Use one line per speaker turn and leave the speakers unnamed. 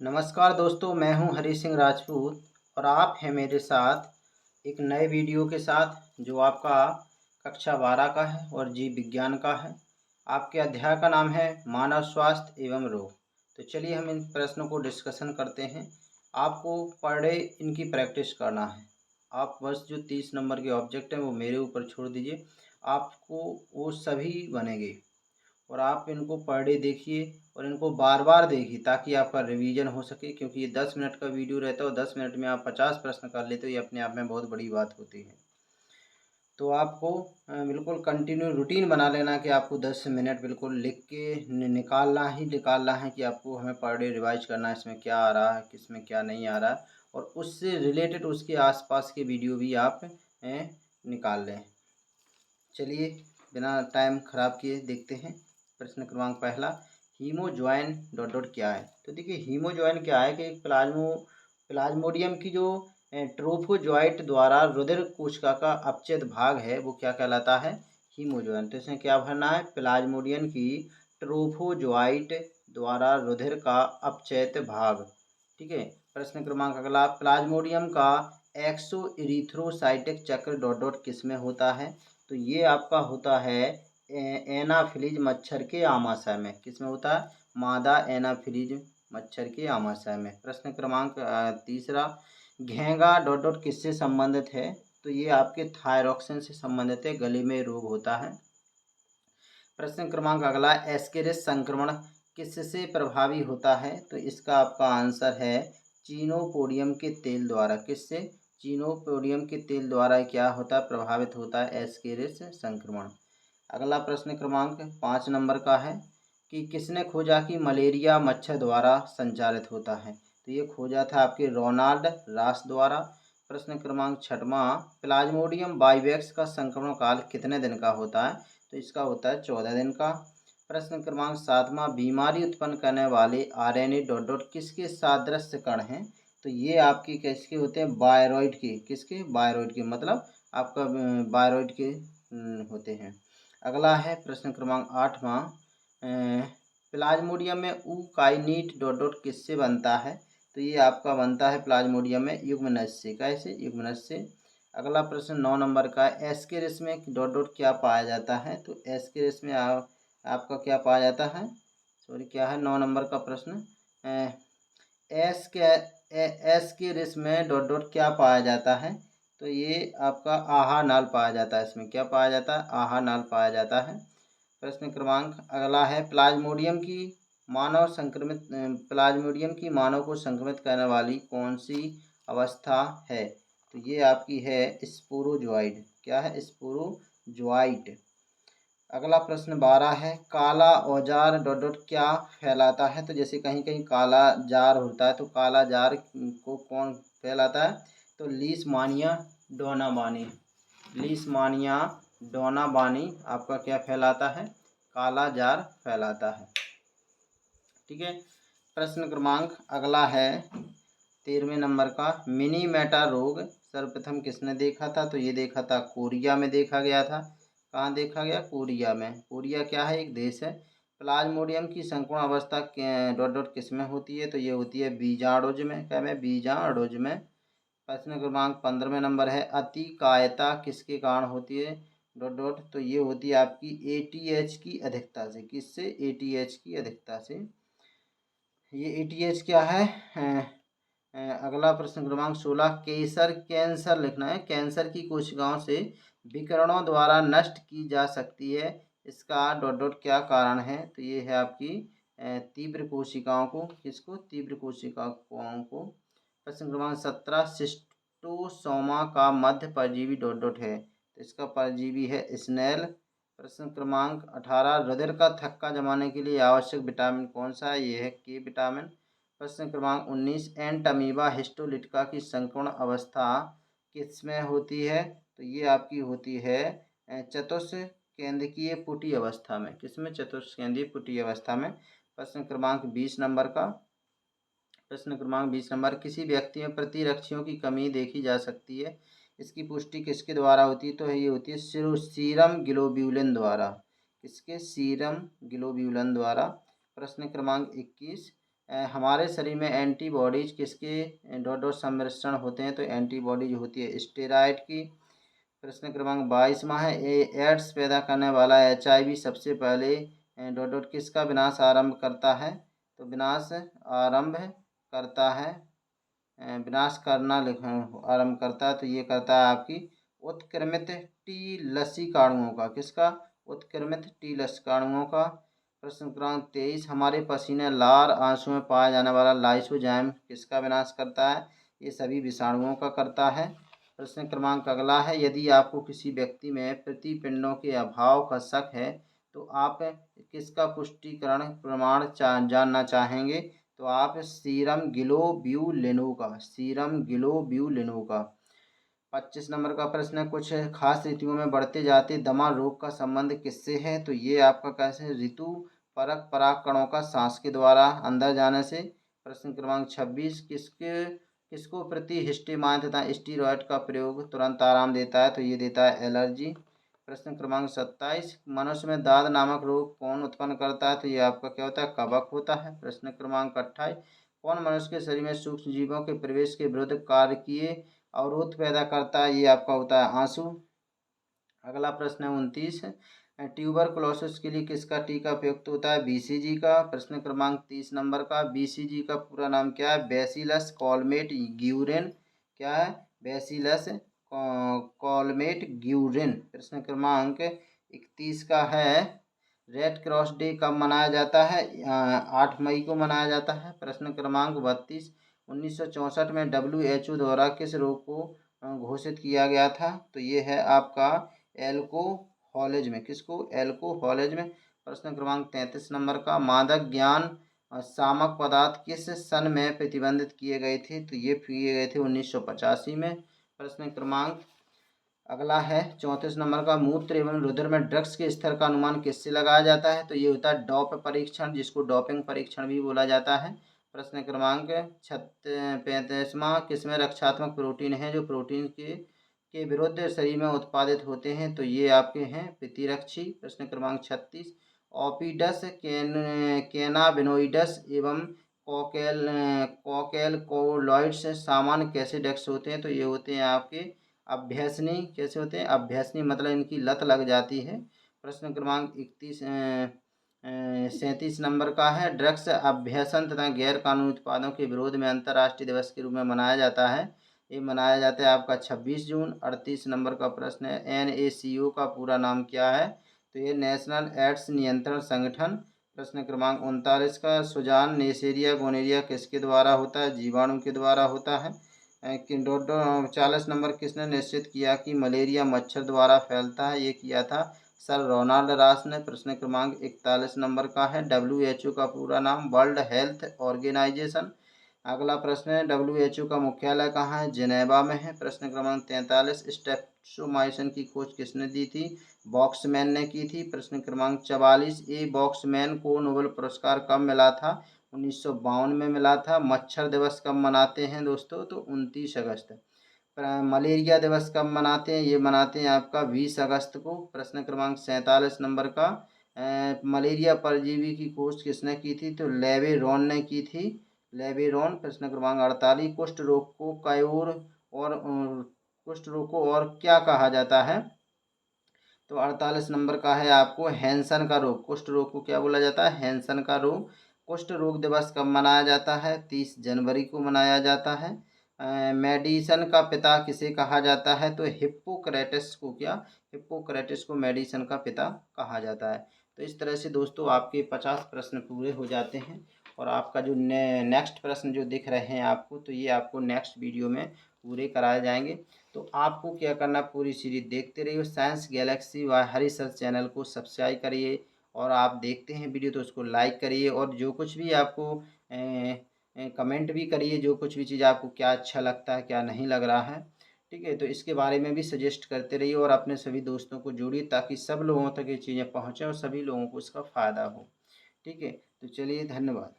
नमस्कार दोस्तों, मैं हूं हरी सिंह राजपूत और आप हैं मेरे साथ एक नए वीडियो के साथ जो आपका कक्षा 12 का है और जीव विज्ञान का है। आपके अध्याय का नाम है मानव स्वास्थ्य एवं रोग। तो चलिए हम इन प्रश्नों को डिस्कशन करते हैं। आपको पर डे इनकी प्रैक्टिस करना है। आप बस जो 30 नंबर के ऑब्जेक्ट हैं वो मेरे ऊपर छोड़ दीजिए, आपको वो सभी बनेंगे और आप इनको पर डे देखिए और इनको बार बार देखिए ताकि आपका रिवीजन हो सके, क्योंकि ये 10 मिनट का वीडियो रहता है और 10 मिनट में आप 50 प्रश्न कर लेते हो। ये अपने आप में बहुत बड़ी बात होती है। तो आपको बिल्कुल कंटिन्यू रूटीन बना लेना कि आपको 10 मिनट बिल्कुल लिख के निकालना है कि आपको हमें पर डे रिवाइज करना है, इसमें क्या आ रहा है, किसमें क्या नहीं आ रहा है, और उससे रिलेटेड उसके आसपास के वीडियो भी आप निकाल लें। चलिए बिना टाइम ख़राब किए देखते हैं। प्रश्न क्रमांक पहला, हीमोजॉइन डॉट डॉट क्या है। तो देखिए हीमोजॉइन क्या है कि एक प्लाज्मोडियम की जो ट्रोफोजॉइट द्वारा रुधिर कोशिका का अपचयित भाग है वो क्या कहलाता है, हीमोजॉइन। तो इसमें क्या भरना है, प्लाज्मोडियम की ट्रोफोजॉइट द्वारा रुधिर का अपचयित भाग। ठीक है। प्रश्न क्रमांक अगला, प्लाज्मोडियम का एक्सो इरिथ्रोसाइटिक चक्र डॉट डॉट किस में होता है। तो ये आपका होता है एनाफिलीज मच्छर के आमाशय में। किस में होता है, मादा एनाफिलीज मच्छर के आमाशय में। प्रश्न क्रमांक तीसरा, घेंगा डॉट डॉट किससे संबंधित है। तो ये आपके थायरॉक्सिन से संबंधित है, गले में रोग होता है। प्रश्न क्रमांक अगला, एस्केरिस संक्रमण किससे प्रभावी होता है। तो इसका आपका आंसर है चीनोपोडियम के तेल द्वारा। किससे, चीनोपोडियम के तेल द्वारा क्या होता है, प्रभावित होता है एस्केरिस संक्रमण। अगला प्रश्न क्रमांक 5 नंबर का है कि किसने खोजा कि मलेरिया मच्छर द्वारा संचालित होता है। तो ये खोजा था आपके रोनाल्ड रास द्वारा। प्रश्न क्रमांक 6वां, प्लाज्मोडियम बाइवेक्स का संक्रमण काल कितने दिन का होता है। तो इसका होता है 14 दिन का। प्रश्न क्रमांक 7वां, बीमारी उत्पन्न करने वाले आरएनए डॉट डॉट किसके सादृश्य कण हैं। तो ये आपके किसके होते हैं, बायरॉइड के। किसके, बायरॉइड के, मतलब आपका बायरॉइड के होते हैं। अगला है प्रश्न क्रमांक 8वां, प्लाज्मोडियम में ऊकाइनीट डॉट डॉट किससे बनता है। तो ये आपका बनता है प्लाज्मोडियम में युग्मनज से। कैसे, युग्मनज से। अगला प्रश्न 9 नंबर का, एस्केरिस में डॉट डॉट क्या पाया जाता है। तो एस्केरिस में आपका क्या पाया जाता है, सॉरी क्या है 9 नंबर का प्रश्न, एस्केरिस में डॉट डॉट क्या पाया जाता है। तो ये आपका आहार नाल पाया जाता है। इसमें क्या पाया जाता है, आहार नाल पाया जाता है। प्रश्न क्रमांक अगला है, प्लाज्मोडियम की मानव को संक्रमित करने वाली कौन सी अवस्था है। तो ये आपकी है स्पोरोजोइड। क्या है, स्पोरोजोइट। अगला प्रश्न 12 है, काला औजार डॉट डॉट क्या फैलाता है। तो जैसे कहीं कहीं काला जार होता है, तो काला जार को कौन फैलाता है। तो लीशमानिया डोनाबानी। लीशमानिया डोनाबानी आपका क्या फैलाता है, काला जार फैलाता है। ठीक है। प्रश्न क्रमांक अगला है 13वें नंबर का, मिनी मेटा रोग सर्वप्रथम किसने देखा था। तो ये देखा था कोरिया में देखा गया था। कहाँ देखा गया, कोरिया में। कोरिया क्या है, एक देश है। प्लाज्मोडियम की संपूर्ण अवस्था डॉट डॉट किस में होती है। तो ये होती है बीजाणुज में। क्या में, बीजाणुज में। प्रश्न क्रमांक 15वें नंबर है, अतिकायता किसके कारण होती है डॉट डॉट। तो ये होती है आपकी एटीएच की अधिकता से। किससे, एटीएच की अधिकता से। ये एटीएच क्या है। अगला प्रश्न क्रमांक 16, केसर कैंसर लिखना है, कैंसर की कोशिकाओं से विकिरणों द्वारा नष्ट की जा सकती है, इसका डॉट डॉट क्या कारण है। तो ये है आपकी तीव्र कोशिकाओं को। किसको, तीव्र कोशिकाओं को। प्रश्न क्रमांक 17, सिस्टोसोमा का मध्य परजीवी डॉट डॉट है। तो इसका परजीवी है स्नेल। प्रश्न क्रमांक 18, रुधिर का थक्का जमाने के लिए आवश्यक विटामिन कौन सा है। ये है के विटामिन। प्रश्न क्रमांक 19, एंटमीबा हिस्टोलिटिका की संक्रमण अवस्था किसमें होती है। तो ये आपकी होती है चतुष्केंद्रीय पुटी अवस्था में। किसमें, चतुष्केंद्रीय पुटी अवस्था में। प्रश्न क्रमांक 20 नंबर का, प्रश्न क्रमांक 20 नंबर, किसी व्यक्ति में प्रतिरक्षियों की कमी देखी जा सकती है, इसकी पुष्टि किसके द्वारा होती है। तो ये होती है सीरम ग्लोब्यूलिन द्वारा। किसके, सीरम ग्लोब्यूलिन द्वारा। प्रश्न क्रमांक 21, हमारे शरीर में एंटीबॉडीज किसके डॉट डॉट सम्मिश्रण होते हैं? तो एंटीबॉडीज होती है स्टेरॉइड की। प्रश्न क्रमांक 22वां है, एड्स पैदा करने वाला HIV सबसे पहले डॉट डॉट किसका विनाश आरंभ करता है? तो विनाश आरंभ करता है, विनाश करना आरंभ करता है, तो ये करता है आपकी उत्क्रमित टी लसिकाणुओं का। किसका? उत्क्रमित टी लसिकाणुओं का। प्रश्न क्रमांक 23, हमारे पसीने, लार, आंसू में पाया जाने वाला लाइसोजाइम किसका विनाश करता है? ये सभी विषाणुओं का करता है। प्रश्न क्रमांक अगला है, यदि आपको किसी व्यक्ति में प्रतिपिंडों के अभाव का शक है तो आप किसका पुष्टिकरण प्रमाण जानना चाहेंगे? तो आप सीरम ग्लोब्यूलिन का, सीरम ग्लोब्यूलिन का। 25 नंबर का प्रश्न है, कुछ खास ऋतुओं में बढ़ते जाते दमा रोग का संबंध किससे है? तो ये आपका कैसे? ऋतु परक परागकणों का सांस के द्वारा अंदर जाने से। प्रश्न क्रमांक 26, किसको प्रतिहिस्टेमाइन तथा स्टीरॉयड का प्रयोग तुरंत आराम देता है? तो ये देता है एलर्जी। प्रश्न क्रमांक 27, मनुष्य में दाद नामक रोग कौन उत्पन्न करता है? तो ये आपका क्या होता है? कवक होता है। प्रश्न क्रमांक 28, कौन मनुष्य के शरीर में सूक्ष्म जीवों के प्रवेश के विरुद्ध कार्य किए अवरोध पैदा करता है? ये आपका होता है आंसू। अगला प्रश्न है 29, ट्यूबरकुलोसिस के लिए किसका टीका उपयुक्त होता है? BCG का। प्रश्न क्रमांक 30 नंबर का, BCG का पूरा नाम क्या है? बैसिलस कॉलमेट ग्यूरेन। क्या है? बैसिलस कॉलमेट ग्यूरेन। प्रश्न क्रमांक 31 का है, रेड क्रॉस डे कब मनाया जाता है? 8 मई को मनाया जाता है। प्रश्न क्रमांक 32, 1964 में WHO द्वारा किस रोग को घोषित किया गया था? तो ये है आपका एल्कोहलिज्म। किसको? एल्कोहलिज्म। प्रश्न क्रमांक 33 नंबर का, मादक ज्ञान सामक पदार्थ किस सन में प्रतिबंधित किए गए थे? तो ये किए गए थे 1985 में। प्रश्न क्रमांक अगला है 34 नंबर का, मूत्र एवं रुधिर में ड्रग्स के स्तर का अनुमान किससे लगाया जाता है? तो ये होता है डॉप परीक्षण, जिसको डोपिंग परीक्षण भी बोला जाता है। प्रश्न क्रमांक 35वां, किसमें रक्षात्मक प्रोटीन है जो प्रोटीन के विरुद्ध शरीर में उत्पादित होते हैं? तो ये आपके हैं प्रतिरक्षी। प्रश्न क्रमांक 36, ओपिडस कैनाबिनोइडस एवं कॉकेलकोलॉइड्स सामान्य कैसे डेक्स होते हैं? तो ये होते हैं आपके अभ्यसनी। कैसे होते हैं? अभ्यसनी, मतलब इनकी लत लग जाती है। प्रश्न क्रमांक 37 नंबर का है, ड्रग्स अभ्यसन तथा गैर कानूनी उत्पादों के विरोध में अंतर्राष्ट्रीय दिवस के रूप में मनाया जाता है। ये मनाया जाता है आपका 26 जून। 38 नंबर का प्रश्न है, NACO का पूरा नाम क्या है? तो ये नेशनल एड्स नियंत्रण संगठन। प्रश्न क्रमांक 39 का, सुजान नेसेरिया गोनेरिया किसके द्वारा होता है? जीवाणु के द्वारा होता है। 40 नंबर, किसने निश्चित किया कि मलेरिया मच्छर द्वारा फैलता है? ये किया था सर रोनाल्ड रॉस ने। प्रश्न क्रमांक 41 नंबर का है, WHO का पूरा नाम? World Health Organization. अगला प्रश्न है, WHO का मुख्यालय कहाँ है? जिनेवा में है। प्रश्न क्रमांक 43, स्ट्रेप्टोमाइसिन की खोज किसने दी थी? बॉक्समैन ने की थी। प्रश्न क्रमांक 44, बॉक्समैन को नोबेल पुरस्कार कब मिला था? 1952 में मिला था। मच्छर दिवस कब मनाते हैं दोस्तों? तो 29 अगस्त। मलेरिया दिवस कब मनाते हैं? ये मनाते हैं आपका 20 अगस्त को। प्रश्न क्रमांक 47 नंबर का, मलेरिया परजीवी की खोज किसने की थी? तो लेवेरॉन ने की थी, लेवेरॉन। प्रश्न क्रमांक 48, कुष्ठ रोग को कुष्ठ रोग को और क्या कहा जाता है? तो 48 नंबर का है आपको हैंसन का रोग। कुष्ठ रोग को क्या बोला जाता है? हैंसन का रोग। कुष्ठ रोग दिवस कब मनाया जाता है? 30 जनवरी को मनाया जाता है। मेडिसन का पिता किसे कहा जाता है? तो हिप्पोक्रेटस को। क्या? हिप्पोक्रेटस को मेडिसन का पिता कहा जाता है। तो इस तरह से दोस्तों आपके 50 प्रश्न पूरे हो जाते हैं। और आपका जो नेक्स्ट प्रश्न जो दिख रहे हैं आपको, तो ये आपको नेक्स्ट वीडियो में पूरे कराए जाएंगे। तो आपको क्या करना, पूरी सीरीज देखते रहिए। साइंस गैलेक्सी व हरी सर चैनल को सब्सक्राइब करिए, और आप देखते हैं वीडियो तो उसको लाइक करिए, और जो कुछ भी आपको कमेंट भी करिए, जो कुछ भी चीज़ आपको क्या अच्छा लगता है, क्या नहीं लग रहा है। ठीक है, तो इसके बारे में भी सजेस्ट करते रहिए, और अपने सभी दोस्तों को जोड़िए, ताकि सब लोगों तक ये चीज़ें पहुँचें और सभी लोगों को इसका फ़ायदा हो। ठीक है, तो चलिए, धन्यवाद।